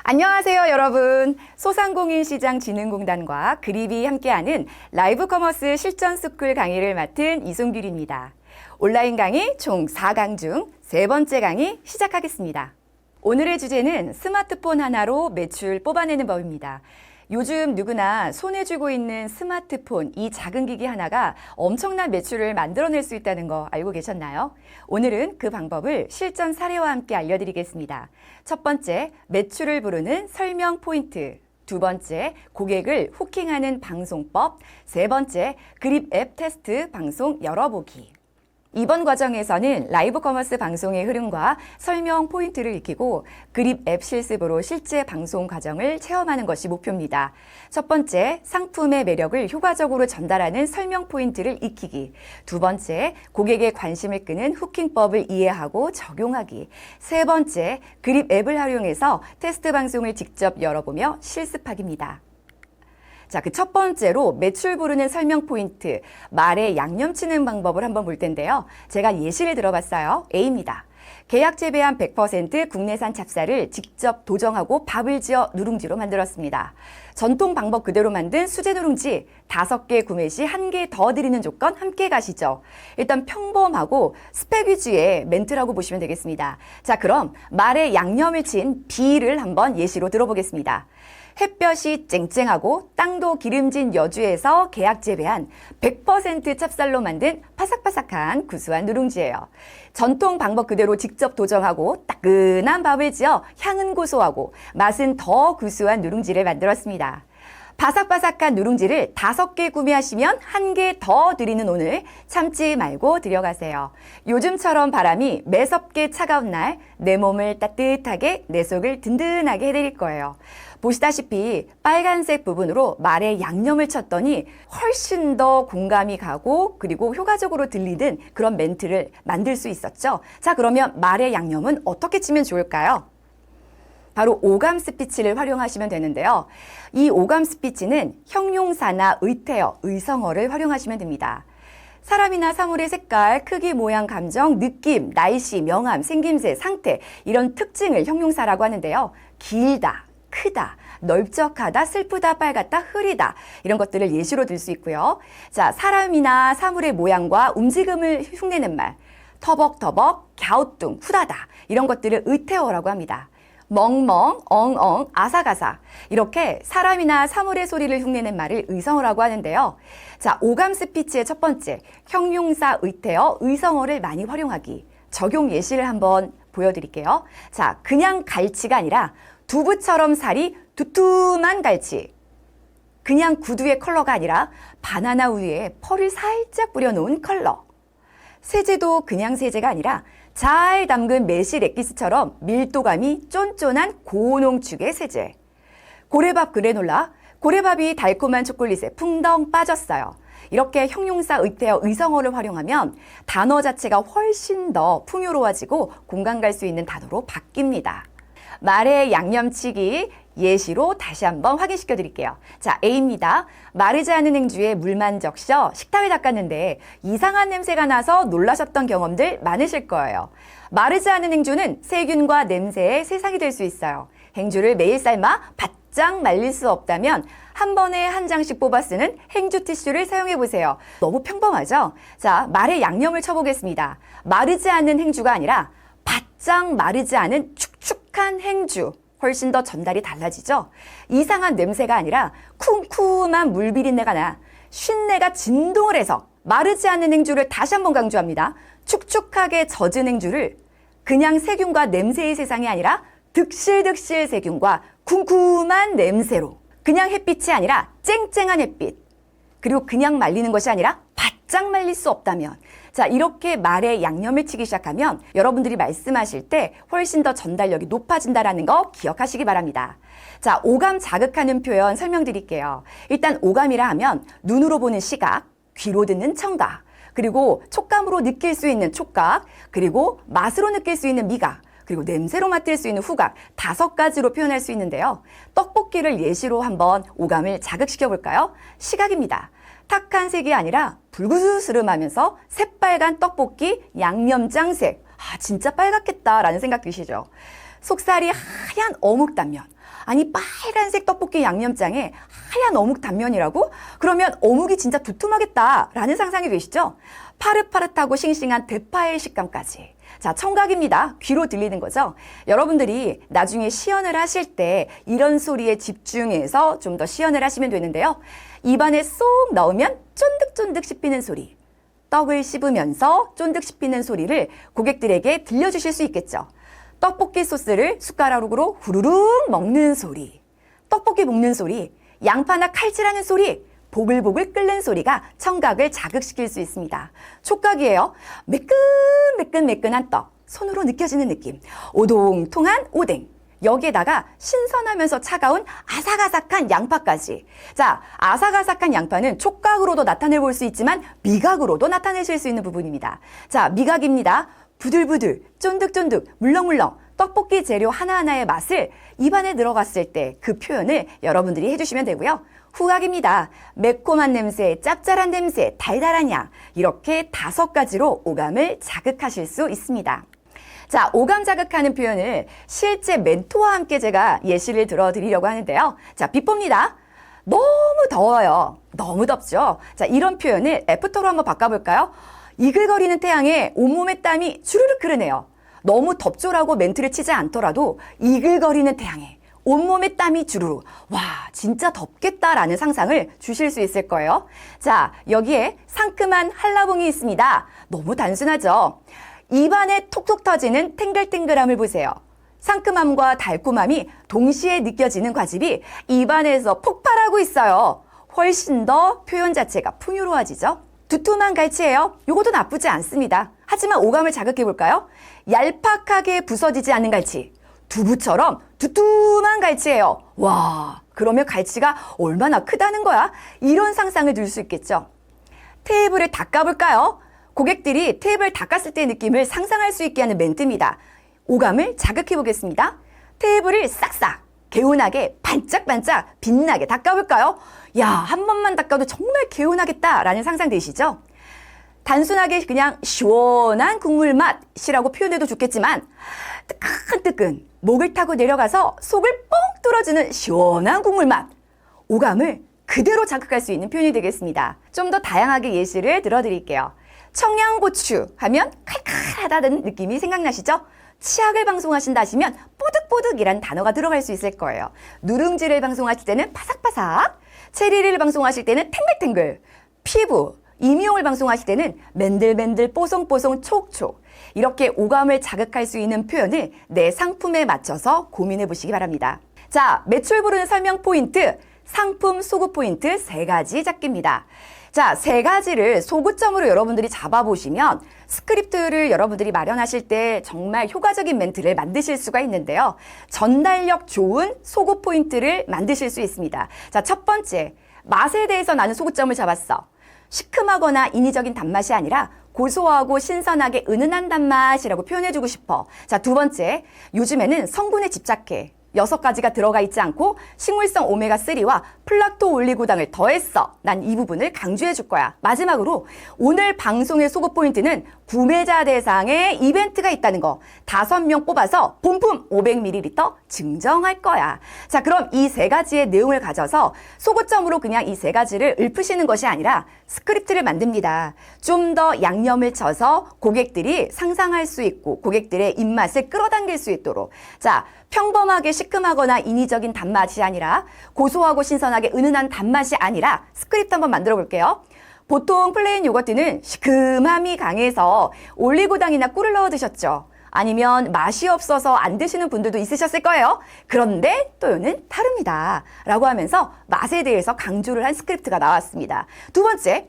안녕하세요, 여러분. 소상공인시장진흥공단과 그립이 함께하는 라이브 커머스 실전 스쿨 강의를 맡은 이송규입니다. 온라인 강의 총 4강 중 세 번째 강의 시작하겠습니다. 오늘의 주제는 스마트폰 하나로 매출 뽑아내는 법입니다. 요즘 누구나 손에 쥐고 있는 스마트폰, 이 작은 기기 하나가 엄청난 매출을 만들어낼 수 있다는 거 알고 계셨나요? 오늘은 그 방법을 실전 사례와 함께 알려드리겠습니다. 첫 번째, 매출을 부르는 설명 포인트. 두 번째, 고객을 후킹하는 방송법. 세 번째, 그립 앱 테스트 방송 열어보기. 이번 과정에서는 라이브 커머스 방송의 흐름과 설명 포인트를 익히고 그립 앱 실습으로 실제 방송 과정을 체험하는 것이 목표입니다. 첫 번째, 상품의 매력을 효과적으로 전달하는 설명 포인트를 익히기. 두 번째, 고객의 관심을 끄는 후킹법을 이해하고 적용하기. 세 번째, 그립 앱을 활용해서 테스트 방송을 직접 열어보며 실습하기입니다. 자, 그 첫 번째로 매출 부르는 설명 포인트, 말에 양념 치는 방법을 한번 볼 텐데요. 제가 예시를 들어봤어요. A입니다. 계약 재배한 100% 국내산 찹쌀을 직접 도정하고 밥을 지어 누룽지로 만들었습니다. 전통 방법 그대로 만든 수제 누룽지 5개 구매 시 1개 더 드리는 조건 함께 가시죠. 일단 평범하고 스펙 위주의 멘트라고 보시면 되겠습니다. 자, 그럼 말에 양념을 친 B를 한번 예시로 들어보겠습니다. 햇볕이 쨍쨍하고 땅도 기름진 여주에서 계약 재배한 100% 찹쌀로 만든 바삭바삭한 구수한 누룽지예요. 전통 방법 그대로 직접 도정하고 따끈한 밥을 지어 향은 고소하고 맛은 더 구수한 누룽지를 만들었습니다. 바삭바삭한 누룽지를 5개 구매하시면 1개 더 드리는 오늘 참지 말고 들여가세요. 요즘처럼 바람이 매섭게 차가운 날 내 몸을 따뜻하게 내 속을 든든하게 해드릴 거예요. 보시다시피 빨간색 부분으로 말에 양념을 쳤더니 훨씬 더 공감이 가고 그리고 효과적으로 들리는 그런 멘트를 만들 수 있었죠. 자, 그러면 말의 양념은 어떻게 치면 좋을까요? 바로 오감 스피치를 활용하시면 되는데요. 이 오감 스피치는 형용사나 의태어, 의성어를 활용하시면 됩니다. 사람이나 사물의 색깔, 크기, 모양, 감정, 느낌, 날씨, 명암, 생김새, 상태 이런 특징을 형용사라고 하는데요. 길다, 크다, 넓적하다, 슬프다, 빨갛다, 흐리다 이런 것들을 예시로 들 수 있고요. 자, 사람이나 사물의 모양과 움직임을 흉내낸 말, 터벅터벅, 갸우뚱, 후다다 이런 것들을 의태어라고 합니다. 멍멍, 엉엉, 아삭아삭 이렇게 사람이나 사물의 소리를 흉내낸 말을 의성어라고 하는데요. 자, 오감 스피치의 첫 번째, 형용사, 의태어, 의성어를 많이 활용하기. 적용 예시를 한번 보여드릴게요. 자, 그냥 갈치가 아니라 두부처럼 살이 두툼한 갈치. 그냥 구두의 컬러가 아니라 바나나 우유에 펄을 살짝 뿌려놓은 컬러. 세제도 그냥 세제가 아니라 잘 담근 매실 엑기스처럼 밀도감이 쫀쫀한 고농축의 세제. 고래밥 그래놀라, 고래밥이 달콤한 초콜릿에 풍덩 빠졌어요. 이렇게 형용사, 의태어, 의성어를 활용하면 단어 자체가 훨씬 더 풍요로워지고 공감 갈 수 있는 단어로 바뀝니다. 말의 양념치기 예시로 다시 한번 확인시켜 드릴게요. 자, A입니다. 마르지 않은 행주에 물만 적셔 식탁을 닦았는데 이상한 냄새가 나서 놀라셨던 경험들 많으실 거예요. 마르지 않은 행주는 세균과 냄새의 세상이 될 수 있어요. 행주를 매일 삶아 바짝 말릴 수 없다면 한 번에 한 장씩 뽑아 쓰는 행주 티슈를 사용해 보세요. 너무 평범하죠? 자, 말의 양념을 쳐보겠습니다. 마르지 않는 행주가 아니라 바짝 마르지 않은 축축한 행주. 훨씬 더 전달이 달라지죠? 이상한 냄새가 아니라 쿰쿰한 물비린내가 나 쉰내가 진동을 해서 마르지 않는 행주를 다시 한번 강조합니다. 축축하게 젖은 행주를 그냥 세균과 냄새의 세상이 아니라 득실득실 세균과 쿰쿰한 냄새로 그냥 햇빛이 아니라 쨍쨍한 햇빛 그리고 그냥 말리는 것이 아니라 바짝 말릴 수 없다면 자, 이렇게 말에 양념을 치기 시작하면 여러분들이 말씀하실 때 훨씬 더 전달력이 높아진다는 거 기억하시기 바랍니다. 자, 오감 자극하는 표현 설명드릴게요. 일단 오감이라 하면 눈으로 보는 시각, 귀로 듣는 청각, 그리고 촉감으로 느낄 수 있는 촉각, 그리고 맛으로 느낄 수 있는 미각, 그리고 냄새로 맡을 수 있는 후각 5가지로 표현할 수 있는데요. 떡볶이를 예시로 한번 오감을 자극시켜 볼까요? 시각입니다. 탁한 색이 아니라 불그스름하면서 새빨간 떡볶이 양념장색. 아, 진짜 빨갛겠다라는 생각 드시죠? 속살이 하얀 어묵 단면. 아니 빨간색 떡볶이 양념장에 하얀 어묵 단면이라고? 그러면 어묵이 진짜 두툼하겠다라는 상상이 되시죠? 파릇파릇하고 싱싱한 대파의 식감까지. 자, 청각입니다. 귀로 들리는 거죠. 여러분들이 나중에 시연을 하실 때 이런 소리에 집중해서 좀 더 시연을 하시면 되는데요. 입안에 쏙 넣으면 쫀득쫀득 씹히는 소리. 떡을 씹으면서 쫀득 씹히는 소리를 고객들에게 들려주실 수 있겠죠. 떡볶이 소스를 숟가락으로 후루룩 먹는 소리. 떡볶이 볶는 소리. 양파나 칼질하는 소리. 보글보글 끓는 소리가 청각을 자극시킬 수 있습니다. 촉각이에요. 매끈매끈한 떡, 손으로 느껴지는 느낌. 오동통한 오뎅. 여기에다가 신선하면서 차가운 아삭아삭한 양파까지. 자, 아삭아삭한 양파는 촉각으로도 나타내 볼 수 있지만 미각으로도 나타내실 수 있는 부분입니다. 자, 미각입니다. 부들부들, 쫀득쫀득, 물렁물렁. 떡볶이 재료 하나하나의 맛을 입안에 들어갔을 때 그 표현을 여러분들이 해주시면 되고요. 후각입니다. 매콤한 냄새, 짭짤한 냄새, 달달한 향. 이렇게 5가지로 오감을 자극하실 수 있습니다. 자, 오감 자극하는 표현을 실제 멘토와 함께 제가 예시를 들어드리려고 하는데요. 자, 비포입니다. 너무 더워요. 너무 덥죠? 자, 이런 표현을 애프터로 한번 바꿔볼까요? 이글거리는 태양에 온몸에 땀이 주르륵 흐르네요. 너무 덥죠라고 멘트를 치지 않더라도 이글거리는 태양에 온몸에 땀이 주르르. 와, 진짜 덥겠다라는 상상을 주실 수 있을 거예요. 자, 여기에 상큼한 한라봉이 있습니다. 너무 단순하죠? 입안에 톡톡 터지는 탱글탱글함을 보세요. 상큼함과 달콤함이 동시에 느껴지는 과즙이 입안에서 폭발하고 있어요. 훨씬 더 표현 자체가 풍요로워지죠? 두툼한 갈치예요. 요것도 나쁘지 않습니다. 하지만 오감을 자극해 볼까요? 얄팍하게 부서지지 않는 갈치. 두부처럼 두툼한 갈치예요. 와, 그러면 갈치가 얼마나 크다는 거야? 이런 상상을 들 수 있겠죠. 테이블을 닦아볼까요? 고객들이 테이블 닦았을 때의 느낌을 상상할 수 있게 하는 멘트입니다. 오감을 자극해 보겠습니다. 테이블을 싹싹, 개운하게, 반짝반짝, 빛나게 닦아볼까요? 야, 한 번만 닦아도 정말 개운하겠다라는 상상 되시죠? 단순하게 그냥 시원한 국물 맛이라고 표현해도 좋겠지만 뜨끈뜨끈 목을 타고 내려가서 속을 뻥 뚫어주는 시원한 국물 맛. 오감을 그대로 자극할 수 있는 표현이 되겠습니다. 좀 더 다양하게 예시를 들어드릴게요. 청양고추 하면 칼칼하다는 느낌이 생각나시죠? 치약을 방송하신다 하시면 뽀득뽀득이라는 단어가 들어갈 수 있을 거예요. 누룽지를 방송하실 때는 바삭바삭, 체리를 방송하실 때는 탱글탱글, 피부, 임용을 방송하실 때는 맨들맨들 뽀송뽀송 촉촉. 이렇게 오감을 자극할 수 있는 표현을 내 상품에 맞춰서 고민해 보시기 바랍니다. 자, 매출 부르는 설명 포인트, 상품 소구 포인트 3가지 잡기입니다. 자, 3가지를 소구점으로 여러분들이 잡아보시면 스크립트를 여러분들이 마련하실 때 정말 효과적인 멘트를 만드실 수가 있는데요. 전달력 좋은 소구 포인트를 만드실 수 있습니다. 자, 첫 번째, 맛에 대해서 나는 소구점을 잡았어. 시큼하거나 인위적인 단맛이 아니라 고소하고 신선하게 은은한 단맛이라고 표현해주고 싶어. 자, 2번째, 요즘에는 성분에 집착해. 6가지가 들어가 있지 않고 식물성 오메가3와 플락토 올리고당을 더했어. 난 이 부분을 강조해 줄 거야. 마지막으로 오늘 방송의 소구 포인트는 구매자 대상의 이벤트가 있다는 거. 5명 뽑아서 본품 500ml 증정할 거야. 자, 그럼 이 3가지의 내용을 가져서 소구점으로 그냥 이 3가지를 읊으시는 것이 아니라 스크립트를 만듭니다. 좀 더 양념을 쳐서 고객들이 상상할 수 있고 고객들의 입맛을 끌어당길 수 있도록. 자, 평범하게 시큼하거나 인위적인 단맛이 아니라 고소하고 신선하게 은은한 단맛이 아니라 스크립트 한번 만들어 볼게요. 보통 플레인 요거트는 시큼함이 강해서 올리고당이나 꿀을 넣어 드셨죠. 아니면 맛이 없어서 안 드시는 분들도 있으셨을 거예요. 그런데 또는 다릅니다. 라고 하면서 맛에 대해서 강조를 한 스크립트가 나왔습니다. 2번째,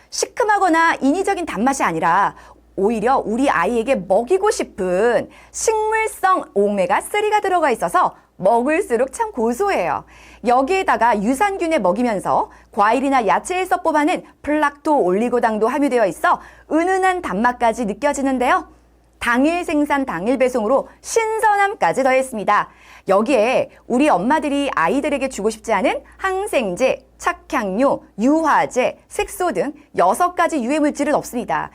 시큼하거나 인위적인 단맛이 아니라 오히려 우리 아이에게 먹이고 싶은 식물성 오메가3가 들어가 있어서 먹을수록 참 고소해요. 여기에다가 유산균에 먹이면서 과일이나 야채에서 뽑아낸 플락토 올리고당도 함유되어 있어 은은한 단맛까지 느껴지는데요. 당일 생산 당일 배송으로 신선함까지 더했습니다. 여기에 우리 엄마들이 아이들에게 주고 싶지 않은 항생제, 착향료, 유화제, 색소 등 6가지 유해 물질은 없습니다.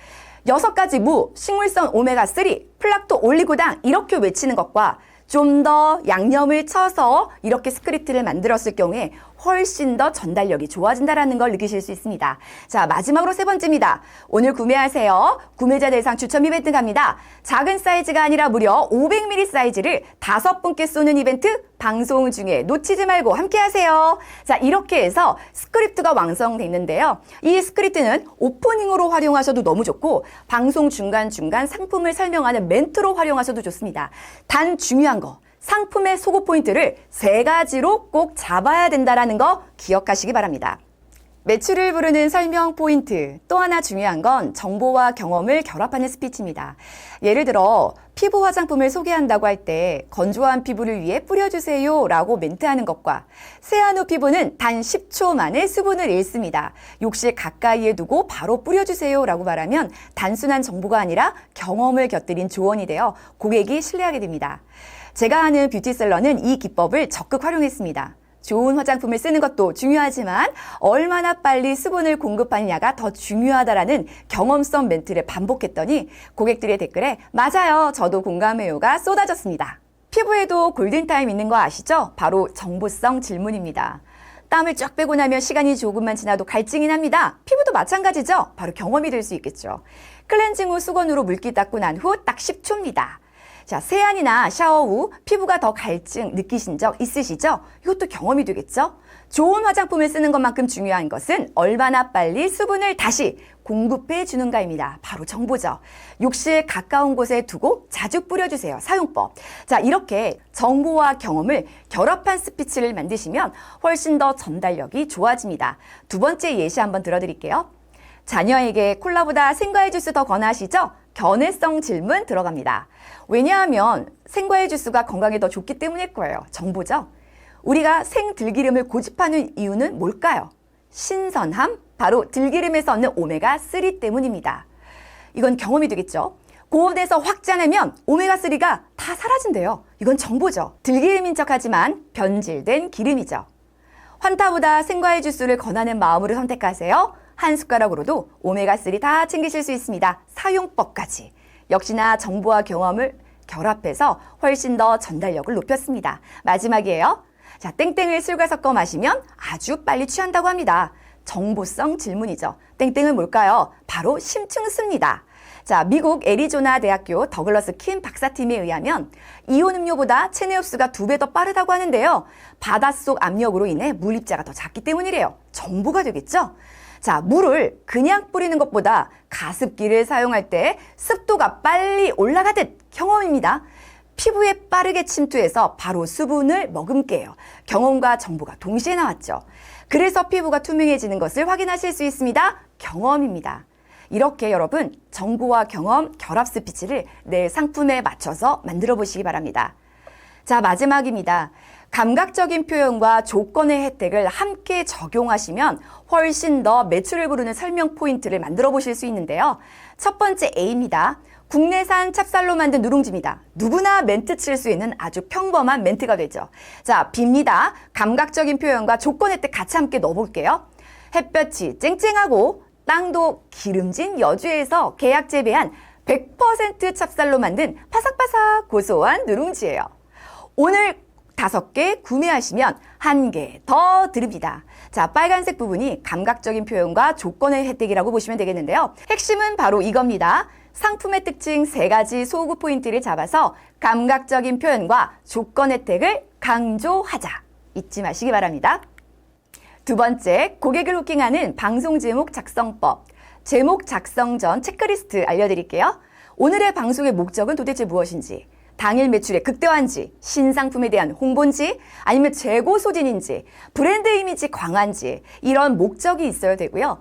6가지 무, 식물성 오메가3, 플락토 올리고당 이렇게 외치는 것과 좀 더 양념을 쳐서 이렇게 스크립트를 만들었을 경우에 훨씬 더 전달력이 좋아진다는 걸 느끼실 수 있습니다. 자, 마지막으로 세 번째입니다. 오늘 구매하세요. 구매자 대상 추첨 이벤트 갑니다. 작은 사이즈가 아니라 무려 500ml 사이즈를 5분께 쏘는 이벤트 방송 중에 놓치지 말고 함께 하세요. 자, 이렇게 해서 스크립트가 완성됐는데요. 이 스크립트는 오프닝으로 활용하셔도 너무 좋고 방송 중간중간 상품을 설명하는 멘트로 활용하셔도 좋습니다. 단 중요한 거. 상품의 소구 포인트를 3가지로 꼭 잡아야 된다는 거 기억하시기 바랍니다. 매출을 부르는 설명 포인트. 또 하나 중요한 건 정보와 경험을 결합하는 스피치입니다. 예를 들어 피부 화장품을 소개한다고 할 때 건조한 피부를 위해 뿌려주세요 라고 멘트하는 것과 세안 후 피부는 단 10초 만에 수분을 잃습니다. 욕실 가까이에 두고 바로 뿌려주세요 라고 말하면 단순한 정보가 아니라 경험을 곁들인 조언이 되어 고객이 신뢰하게 됩니다. 제가 아는 뷰티셀러는 이 기법을 적극 활용했습니다. 좋은 화장품을 쓰는 것도 중요하지만 얼마나 빨리 수분을 공급하느냐가 더 중요하다라는 경험성 멘트를 반복했더니 고객들의 댓글에 맞아요, 저도 공감해요가 쏟아졌습니다. 피부에도 골든타임 있는 거 아시죠? 바로 정보성 질문입니다. 땀을 쫙 빼고 나면 시간이 조금만 지나도 갈증이 납니다. 피부도 마찬가지죠? 바로 경험이 될 수 있겠죠. 클렌징 후 수건으로 물기 닦고 난 후 딱 10초입니다. 자, 세안이나 샤워 후 피부가 더 갈증 느끼신 적 있으시죠? 이것도 경험이 되겠죠? 좋은 화장품을 쓰는 것만큼 중요한 것은 얼마나 빨리 수분을 다시 공급해 주는가입니다. 바로 정보죠. 욕실 가까운 곳에 두고 자주 뿌려주세요. 사용법. 자, 이렇게 정보와 경험을 결합한 스피치를 만드시면 훨씬 더 전달력이 좋아집니다. 두 번째 예시 한번 들어드릴게요. 자녀에게 콜라보다 생과일 주스 더 권하시죠? 견해성 질문 들어갑니다. 왜냐하면 생과일 주스가 건강에 더 좋기 때문일 거예요. 정보죠. 우리가 생들기름을 고집하는 이유는 뭘까요? 신선함, 바로 들기름에서 얻는 오메가3 때문입니다. 이건 경험이 되겠죠. 고온에서 확 짜내면 오메가3가 다 사라진대요. 이건 정보죠. 들기름인 척하지만 변질된 기름이죠. 환타보다 생과일 주스를 권하는 마음으로 선택하세요. 한 숟가락으로도 오메가3 다 챙기실 수 있습니다. 사용법까지. 역시나 정보와 경험을 결합해서 훨씬 더 전달력을 높였습니다. 마지막이에요. 자, 땡땡을 술과 섞어 마시면 아주 빨리 취한다고 합니다. 정보성 질문이죠. 땡땡은 뭘까요? 바로 심층수입니다. 자, 미국 애리조나 대학교 더글러스 킴 박사팀에 의하면 이온 음료보다 체내 흡수가 2배 더 빠르다고 하는데요. 바닷속 압력으로 인해 물 입자가 더 작기 때문이래요. 정보가 되겠죠? 자, 물을 그냥 뿌리는 것보다 가습기를 사용할 때 습도가 빨리 올라가듯 경험입니다. 피부에 빠르게 침투해서 바로 수분을 머금게 해요. 경험과 정보가 동시에 나왔죠. 그래서 피부가 투명해지는 것을 확인하실 수 있습니다. 경험입니다. 이렇게 여러분 정보와 경험 결합 스피치를 내 상품에 맞춰서 만들어 보시기 바랍니다. 자, 마지막입니다. 감각적인 표현과 조건의 혜택을 함께 적용하시면 훨씬 더 매출을 부르는 설명 포인트를 만들어 보실 수 있는데요. 첫 번째 A입니다. 국내산 찹쌀로 만든 누룽지입니다. 누구나 멘트 칠 수 있는 아주 평범한 멘트가 되죠. 자, B입니다. 감각적인 표현과 조건 혜택 같이 함께 넣어볼게요. 햇볕이 쨍쨍하고 땅도 기름진 여주에서 계약 재배한 100% 찹쌀로 만든 바삭바삭 고소한 누룽지예요. 오늘 5개 구매하시면 1개 더 드립니다. 자, 빨간색 부분이 감각적인 표현과 조건의 혜택이라고 보시면 되겠는데요. 핵심은 바로 이겁니다. 상품의 특징 3가지 소구 포인트를 잡아서 감각적인 표현과 조건 혜택을 강조하자. 잊지 마시기 바랍니다. 두 번째, 고객을 후킹하는 방송 제목 작성법. 제목 작성 전 체크리스트 알려드릴게요. 오늘의 방송의 목적은 도대체 무엇인지, 당일 매출의 극대화인지, 신상품에 대한 홍보인지, 아니면 재고 소진인지, 브랜드 이미지 강화인지 이런 목적이 있어야 되고요.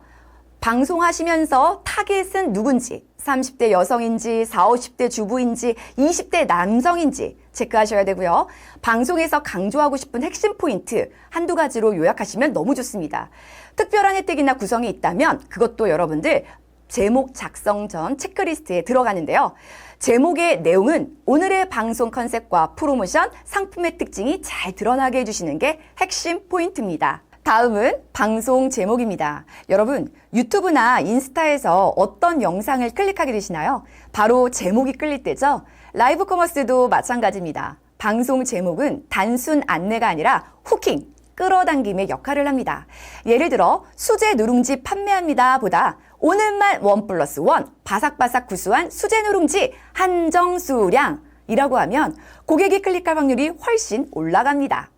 방송하시면서 타겟은 누군지, 30대 여성인지, 40, 50대 주부인지, 20대 남성인지 체크하셔야 되고요. 방송에서 강조하고 싶은 핵심 포인트 한두 가지로 요약하시면 너무 좋습니다. 특별한 혜택이나 구성이 있다면 그것도 여러분들 제목 작성 전 체크리스트에 들어가는데요. 제목의 내용은 오늘의 방송 컨셉과 프로모션, 상품의 특징이 잘 드러나게 해주시는 게 핵심 포인트입니다. 다음은 방송 제목입니다. 여러분, 유튜브나 인스타에서 어떤 영상을 클릭하게 되시나요? 바로 제목이 끌릴 때죠. 라이브 커머스도 마찬가지입니다. 방송 제목은 단순 안내가 아니라 후킹, 끌어당김의 역할을 합니다. 예를 들어 수제 누룽지 판매합니다 보다 오늘만 1+1 바삭바삭 구수한 수제 누룽지 한정 수량이라고 하면 고객이 클릭할 확률이 훨씬 올라갑니다.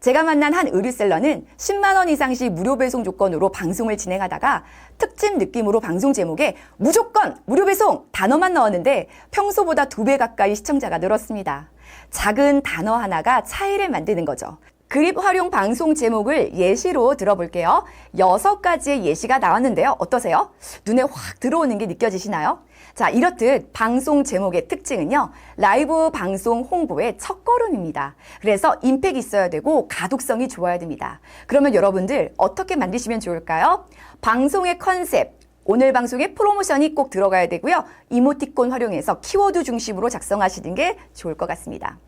제가 만난 한 의류셀러는 10만 원 이상 시 무료 배송 조건으로 방송을 진행하다가 특집 느낌으로 방송 제목에 무조건 무료 배송 단어만 넣었는데 평소보다 2배 가까이 시청자가 늘었습니다. 작은 단어 하나가 차이를 만드는 거죠. 그립 활용 방송 제목을 예시로 들어볼게요. 6가지의 예시가 나왔는데요. 어떠세요? 눈에 확 들어오는 게 느껴지시나요? 자, 이렇듯 방송 제목의 특징은요. 라이브 방송 홍보의 첫걸음입니다. 그래서 임팩이 있어야 되고 가독성이 좋아야 됩니다. 그러면 여러분들 어떻게 만드시면 좋을까요? 방송의 컨셉, 오늘 방송에 프로모션이 꼭 들어가야 되고요. 이모티콘 활용해서 키워드 중심으로 작성하시는 게 좋을 것 같습니다.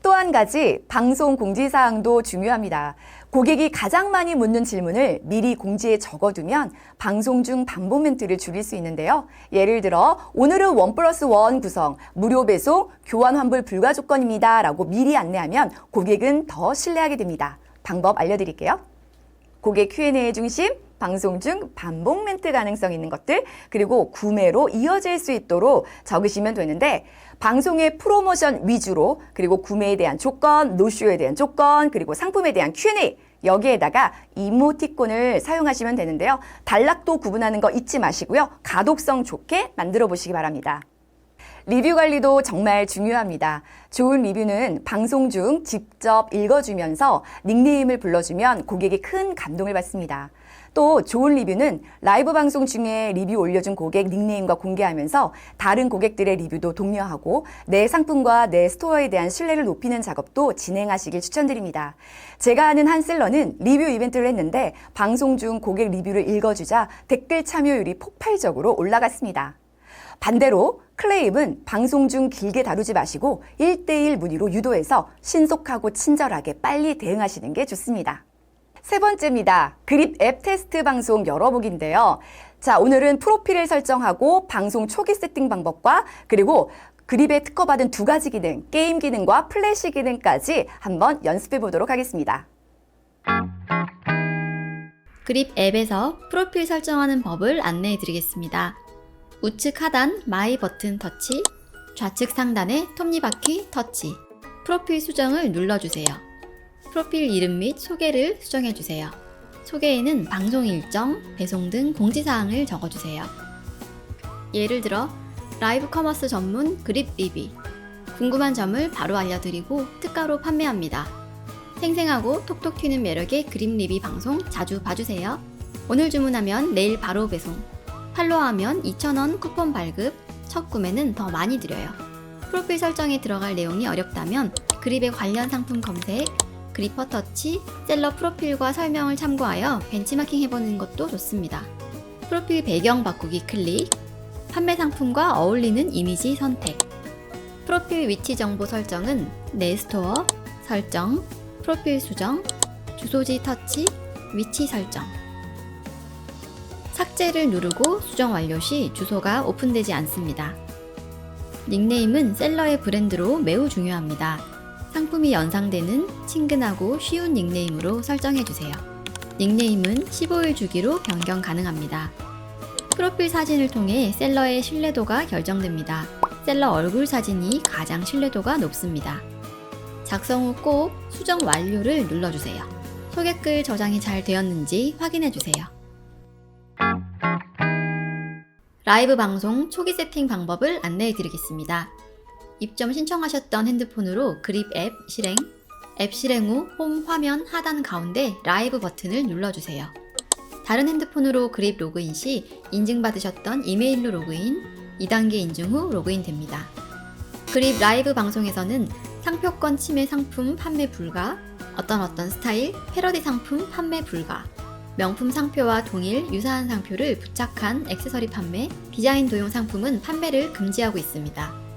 또 한 가지 방송 공지사항도 중요합니다. 고객이 가장 많이 묻는 질문을 미리 공지에 적어두면 방송 중 반복 멘트를 줄일 수 있는데요. 예를 들어 오늘은 1+1 구성, 무료 배송, 교환 환불 불가 조건입니다 라고 미리 안내하면 고객은 더 신뢰하게 됩니다. 방법 알려드릴게요. 고객 Q&A 중심, 방송 중 반복 멘트 가능성 있는 것들, 그리고 구매로 이어질 수 있도록 적으시면 되는데 방송의 프로모션 위주로, 그리고 구매에 대한 조건, 노쇼에 대한 조건, 그리고 상품에 대한 Q&A, 여기에다가 이모티콘을 사용하시면 되는데요. 단락도 구분하는 거 잊지 마시고요. 가독성 좋게 만들어 보시기 바랍니다. 리뷰 관리도 정말 중요합니다. 좋은 리뷰는 방송 중 직접 읽어주면서 닉네임을 불러주면 고객이 큰 감동을 받습니다. 또 좋은 리뷰는 라이브 방송 중에 리뷰 올려준 고객 닉네임과 공개하면서 다른 고객들의 리뷰도 독려하고 내 상품과 내 스토어에 대한 신뢰를 높이는 작업도 진행하시길 추천드립니다. 제가 아는 한 셀러는 리뷰 이벤트를 했는데 방송 중 고객 리뷰를 읽어주자 댓글 참여율이 폭발적으로 올라갔습니다. 반대로 클레임은 방송 중 길게 다루지 마시고 1:1 문의로 유도해서 신속하고 친절하게 빨리 대응하시는 게 좋습니다. 세 번째입니다. 그립 앱 테스트 방송 열어보기인데요. 자, 오늘은 프로필을 설정하고 방송 초기 세팅 방법과 그리고 그립에 특허받은 2가지 기능, 게임 기능과 플래시 기능까지 한번 연습해 보도록 하겠습니다. 그립 앱에서 프로필 설정하는 법을 안내해 드리겠습니다. 우측 하단 마이 버튼 터치, 좌측 상단의 톱니바퀴 터치, 프로필 수정을 눌러주세요. 프로필 이름 및 소개를 수정해주세요. 소개에는 방송 일정, 배송 등 공지사항을 적어주세요. 예를 들어 라이브 커머스 전문 그립 리뷰, 궁금한 점을 바로 알려드리고 특가로 판매합니다. 생생하고 톡톡 튀는 매력의 그립 리뷰 방송 자주 봐주세요. 오늘 주문하면 내일 바로 배송, 팔로우하면 2,000원 쿠폰 발급, 첫 구매는 더 많이 드려요. 프로필 설정에 들어갈 내용이 어렵다면 그립의 관련 상품 검색, 그리퍼 터치, 셀러 프로필과 설명을 참고하여 벤치마킹 해보는 것도 좋습니다. 프로필 배경 바꾸기 클릭, 판매 상품과 어울리는 이미지 선택, 프로필 위치 정보 설정은 내 스토어, 설정, 프로필 수정, 주소지 터치, 위치 설정. 삭제를 누르고 수정 완료 시 주소가 오픈되지 않습니다. 닉네임은 셀러의 브랜드로 매우 중요합니다. 상품이 연상되는 친근하고 쉬운 닉네임으로 설정해주세요. 닉네임은 15일 주기로 변경 가능합니다. 프로필 사진을 통해 셀러의 신뢰도가 결정됩니다. 셀러 얼굴 사진이 가장 신뢰도가 높습니다. 작성 후 꼭 수정 완료를 눌러주세요. 소개글 저장이 잘 되었는지 확인해주세요. 라이브 방송 초기 세팅 방법을 안내해드리겠습니다. 입점 신청하셨던 핸드폰으로 그립 앱 실행, 앱 실행 후 홈 화면 하단 가운데 라이브 버튼을 눌러주세요. 다른 핸드폰으로 그립 로그인 시 인증받으셨던 이메일로 로그인, 2단계 인증 후 로그인 됩니다. 그립 라이브 방송에서는 상표권 침해 상품 판매 불가, 어떤 스타일, 패러디 상품 판매 불가, 명품 상표와 동일 유사한 상표를 부착한 액세서리 판매, 디자인 도용 상품은 판매를 금지하고 있습니다.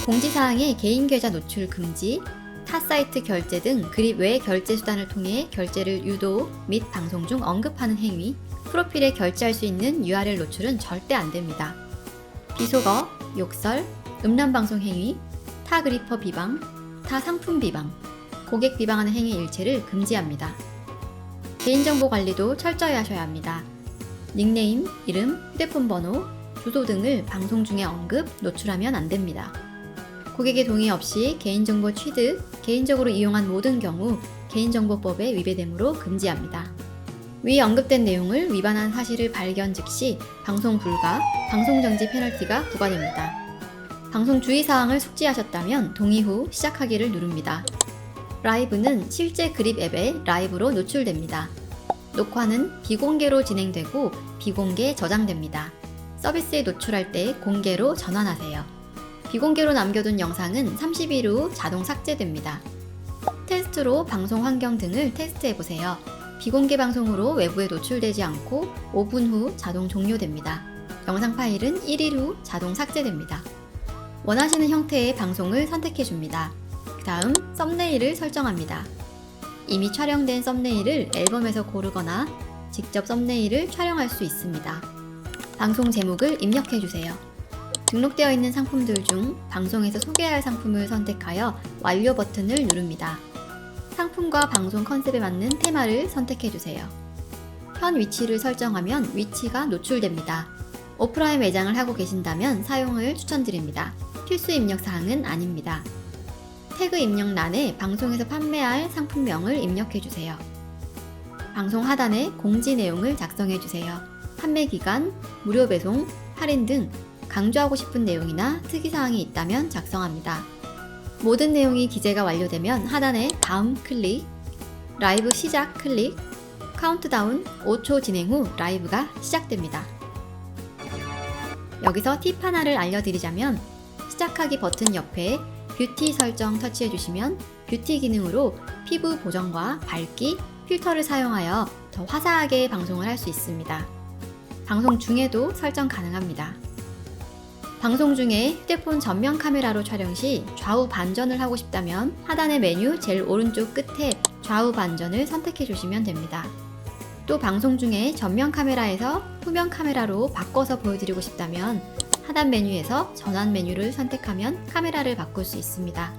공지사항에 개인 계좌 노출 금지, 타 사이트 결제 등 그립 외 결제 수단을 통해 결제를 유도 및 방송 중 언급하는 행위, 프로필에 결제할 수 있는 URL 노출은 절대 안 됩니다. 비속어, 욕설, 음란방송 행위, 타 그리퍼 비방, 타 상품 비방, 고객 비방하는 행위 일체를 금지합니다. 개인정보 관리도 철저히 하셔야 합니다. 닉네임, 이름, 휴대폰 번호, 주소 등을 방송 중에 언급, 노출하면 안 됩니다. 고객의 동의 없이 개인정보 취득, 개인적으로 이용한 모든 경우 개인정보법에 위배되므로 금지합니다. 위 언급된 내용을 위반한 사실을 발견 즉시 방송 불가, 방송 정지 페널티가 부과됩니다. 방송 주의사항을 숙지하셨다면 동의 후 시작하기를 누릅니다. 라이브는 실제 그립 앱에 라이브로 노출됩니다. 녹화는 비공개로 진행되고 비공개 저장됩니다. 서비스에 노출할 때 공개로 전환하세요. 비공개로 남겨둔 영상은 30일 후 자동 삭제됩니다. 테스트로 방송 환경 등을 테스트해보세요. 비공개 방송으로 외부에 노출되지 않고 5분 후 자동 종료됩니다. 영상 파일은 1일 후 자동 삭제됩니다. 원하시는 형태의 방송을 선택해줍니다. 그 다음 썸네일을 설정합니다. 이미 촬영된 썸네일을 앨범에서 고르거나 직접 썸네일을 촬영할 수 있습니다. 방송 제목을 입력해주세요. 등록되어 있는 상품들 중 방송에서 소개할 상품을 선택하여 완료 버튼을 누릅니다. 상품과 방송 컨셉에 맞는 테마를 선택해주세요. 현 위치를 설정하면 위치가 노출됩니다. 오프라인 매장을 하고 계신다면 사용을 추천드립니다. 필수 입력 사항은 아닙니다. 태그 입력란에 방송에서 판매할 상품명을 입력해주세요. 방송 하단에 공지 내용을 작성해주세요. 판매 기간, 무료 배송, 할인 등 강조하고 싶은 내용이나 특이사항이 있다면 작성합니다. 모든 내용이 기재가 완료되면 하단에 다음 클릭, 라이브 시작 클릭, 카운트다운 5초 진행 후 라이브가 시작됩니다. 여기서 팁 하나를 알려드리자면 시작하기 버튼 옆에 뷰티 설정 터치해주시면 뷰티 기능으로 피부 보정과 밝기, 필터를 사용하여 더 화사하게 방송을 할 수 있습니다. 방송 중에도 설정 가능합니다. 방송 중에 휴대폰 전면 카메라로 촬영 시 좌우 반전을 하고 싶다면 하단의 메뉴 제일 오른쪽 끝에 좌우 반전을 선택해 주시면 됩니다. 또 방송 중에 전면 카메라에서 후면 카메라로 바꿔서 보여드리고 싶다면 하단 메뉴에서 전환 메뉴를 선택하면 카메라를 바꿀 수 있습니다.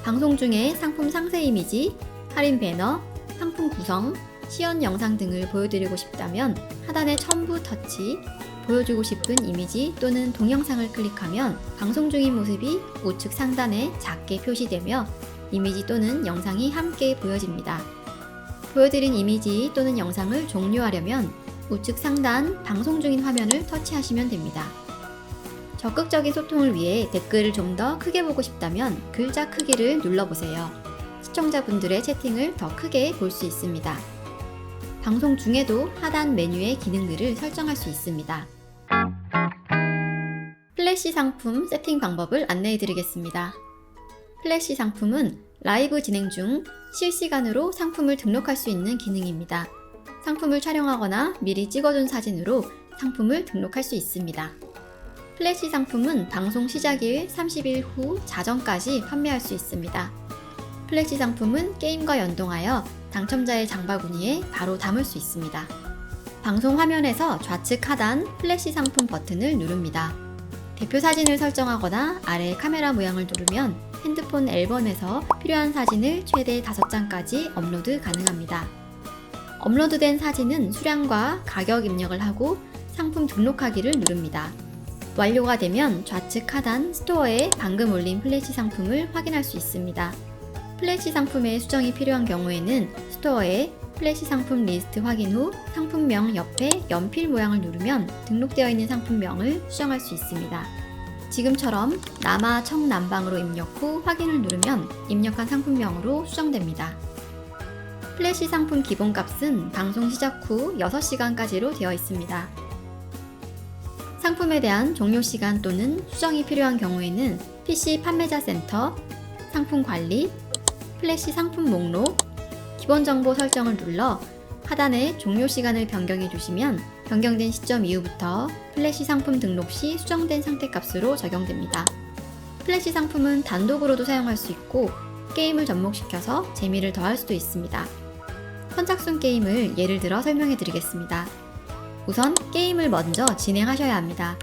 방송 중에 상품 상세 이미지, 할인 배너, 상품 구성, 시연 영상 등을 보여드리고 싶다면 하단의 첨부 터치, 보여주고 싶은 이미지 또는 동영상을 클릭하면 방송 중인 모습이 우측 상단에 작게 표시되며 이미지 또는 영상이 함께 보여집니다. 보여드린 이미지 또는 영상을 종료하려면 우측 상단 방송 중인 화면을 터치하시면 됩니다. 적극적인 소통을 위해 댓글을 좀 더 크게 보고 싶다면 글자 크기를 눌러보세요. 시청자분들의 채팅을 더 크게 볼 수 있습니다. 방송 중에도 하단 메뉴의 기능들을 설정할 수 있습니다. 플래시 상품 세팅 방법을 안내해 드리겠습니다. 플래시 상품은 라이브 진행 중 실시간으로 상품을 등록할 수 있는 기능입니다. 상품을 촬영하거나 미리 찍어둔 사진으로 상품을 등록할 수 있습니다. 플래시 상품은 방송 시작일 30일 후 자정까지 판매할 수 있습니다. 플래시 상품은 게임과 연동하여 당첨자의 장바구니에 바로 담을 수 있습니다. 방송 화면에서 좌측 하단 플래시 상품 버튼을 누릅니다. 대표 사진을 설정하거나 아래 카메라 모양을 누르면 핸드폰 앨범에서 필요한 사진을 최대 5장까지 업로드 가능합니다. 업로드된 사진은 수량과 가격 입력을 하고 상품 등록하기를 누릅니다. 완료가 되면 좌측 하단 스토어에 방금 올린 플래시 상품을 확인할 수 있습니다. 플래시 상품의 수정이 필요한 경우에는 스토어에 플래시 상품 리스트 확인 후 상품명 옆에 연필 모양을 누르면 등록되어 있는 상품명을 수정할 수 있습니다. 지금처럼 남아 청남방으로 입력 후 확인을 누르면 입력한 상품명으로 수정됩니다. 플래시 상품 기본값은 방송 시작 후 6시간까지로 되어 있습니다. 상품에 대한 종료 시간 또는 수정이 필요한 경우에는 PC 판매자 센터, 상품 관리, 플래시 상품 목록, 기본 정보 설정을 눌러 하단에 종료 시간을 변경해 주시면 변경된 시점 이후부터 플래시 상품 등록 시 수정된 상태 값으로 적용됩니다. 플래시 상품은 단독으로도 사용할 수 있고 게임을 접목시켜서 재미를 더할 수도 있습니다. 선착순 게임을 예를 들어 설명해 드리겠습니다. 우선 게임을 먼저 진행하셔야 합니다.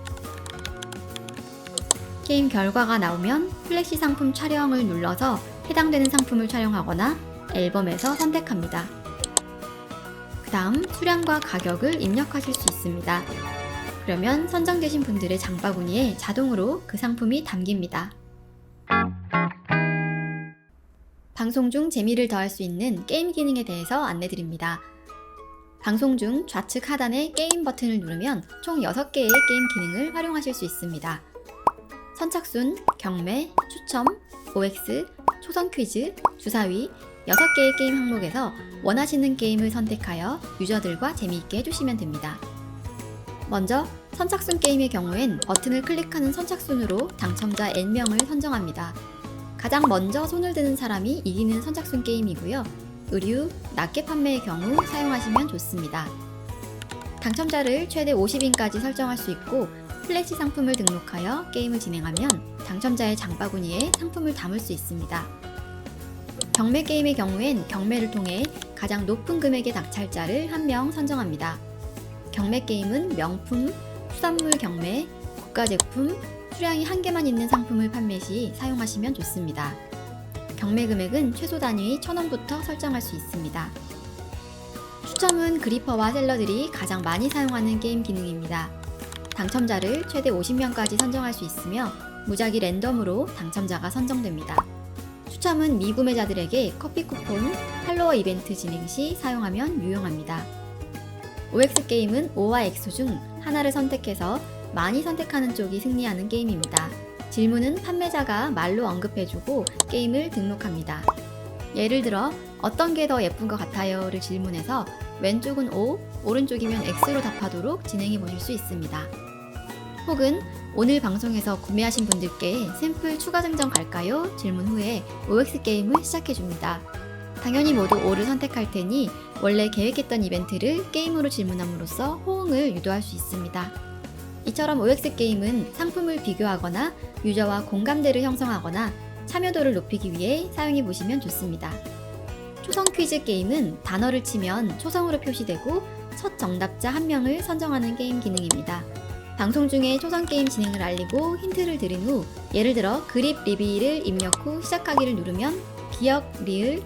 게임 결과가 나오면 플래시 상품 촬영을 눌러서 해당되는 상품을 촬영하거나 앨범에서 선택합니다. 그 다음 수량과 가격을 입력하실 수 있습니다. 그러면 선정되신 분들의 장바구니에 자동으로 그 상품이 담깁니다. 방송 중 재미를 더할 수 있는 게임 기능에 대해서 안내드립니다. 방송 중 좌측 하단의 게임 버튼을 누르면 총 6개의 게임 기능을 활용하실 수 있습니다. 선착순, 경매, 추첨, OX, 초성 퀴즈, 주사위 6개의 게임 항목에서 원하시는 게임을 선택하여 유저들과 재미있게 해주시면 됩니다. 먼저 선착순 게임의 경우엔 버튼을 클릭하는 선착순으로 당첨자 N명을 선정합니다. 가장 먼저 손을 드는 사람이 이기는 선착순 게임이고요. 의류, 낱개 판매의 경우 사용하시면 좋습니다. 당첨자를 최대 50인까지 설정할 수 있고 플래시 상품을 등록하여 게임을 진행하면 당첨자의 장바구니에 상품을 담을 수 있습니다. 경매 게임의 경우엔 경매를 통해 가장 높은 금액의 낙찰자를 1명 선정합니다. 경매 게임은 명품, 수산물 경매, 고가 제품, 수량이 1개만 있는 상품을 판매 시 사용하시면 좋습니다. 경매 금액은 최소 단위 1,000원부터 설정할 수 있습니다. 추첨은 그리퍼와 셀러들이 가장 많이 사용하는 게임 기능입니다. 당첨자를 최대 50명까지 선정할 수 있으며 무작위 랜덤으로 당첨자가 선정됩니다. 추첨은 미구매자들에게 커피 쿠폰, 팔로워 이벤트 진행 시 사용하면 유용합니다. OX 게임은 O와 X 중 하나를 선택해서 많이 선택하는 쪽이 승리하는 게임입니다. 질문은 판매자가 말로 언급해주고 게임을 등록합니다. 예를 들어 어떤 게 더 예쁜 것 같아요를 질문해서 왼쪽은 O, 오른쪽이면 X로 답하도록 진행해 보실 수 있습니다. 혹은 오늘 방송에서 구매하신 분들께 샘플 추가 증정 갈까요? 질문 후에 OX 게임을 시작해 줍니다. 당연히 모두 O를 선택할 테니 원래 계획했던 이벤트를 게임으로 질문함으로써 호응을 유도할 수 있습니다. 이처럼 OX 게임은 상품을 비교하거나 유저와 공감대를 형성하거나 참여도를 높이기 위해 사용해 보시면 좋습니다. 초성 퀴즈 게임은 단어를 치면 초성으로 표시되고 첫 정답자 1명을 선정하는 게임 기능입니다. 방송 중에 초성 게임 진행을 알리고 힌트를 드린 후 예를 들어 그립 리비를 입력 후 시작하기를 누르면 기역, 리을,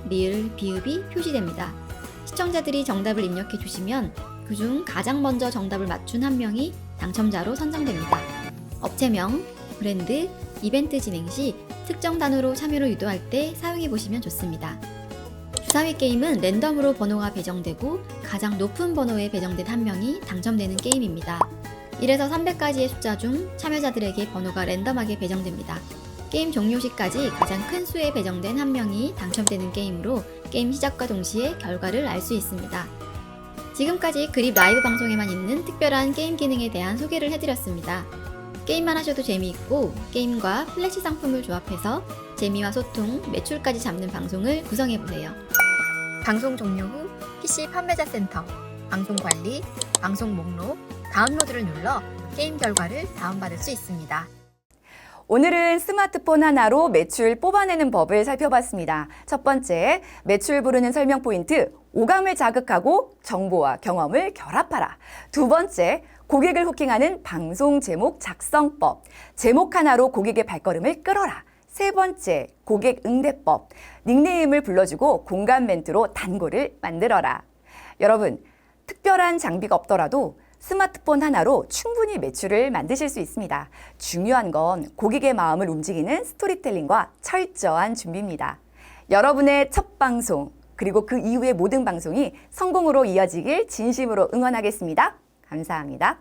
비읍이 표시됩니다. 시청자들이 정답을 입력해 주시면 그중 가장 먼저 정답을 맞춘 1명이 당첨자로 선정됩니다. 업체명, 브랜드, 이벤트 진행 시 특정 단어로 참여를 유도할 때 사용해 보시면 좋습니다. 주사위 게임은 랜덤으로 번호가 배정되고 가장 높은 번호에 배정된 1명이 당첨되는 게임입니다. 1에서 300까지의 숫자 중 참여자들에게 번호가 랜덤하게 배정됩니다. 게임 종료 시까지 가장 큰 수에 배정된 1명이 당첨되는 게임으로 게임 시작과 동시에 결과를 알 수 있습니다. 지금까지 그립 라이브 방송에만 있는 특별한 게임 기능에 대한 소개를 해드렸습니다. 게임만 하셔도 재미있고 게임과 플래시 상품을 조합해서 재미와 소통, 매출까지 잡는 방송을 구성해보세요. 방송 종료 후 PC 판매자 센터, 방송 관리, 방송 목록, 다운로드를 눌러 게임 결과를 다운받을 수 있습니다. 오늘은 스마트폰 하나로 매출 뽑아내는 법을 살펴봤습니다. 첫 번째, 매출 부르는 설명 포인트, 오감을 자극하고 정보와 경험을 결합하라. 두 번째, 고객을 호킹하는 방송 제목 작성법, 제목 하나로 고객의 발걸음을 끌어라. 세 번째, 고객 응대법, 닉네임을 불러주고 공감 멘트로 단골을 만들어라. 여러분, 특별한 장비가 없더라도 스마트폰 하나로 충분히 매출을 만드실 수 있습니다. 중요한 건 고객의 마음을 움직이는 스토리텔링과 철저한 준비입니다. 여러분의 첫 방송, 그리고 그 이후의 모든 방송이 성공으로 이어지길 진심으로 응원하겠습니다. 감사합니다.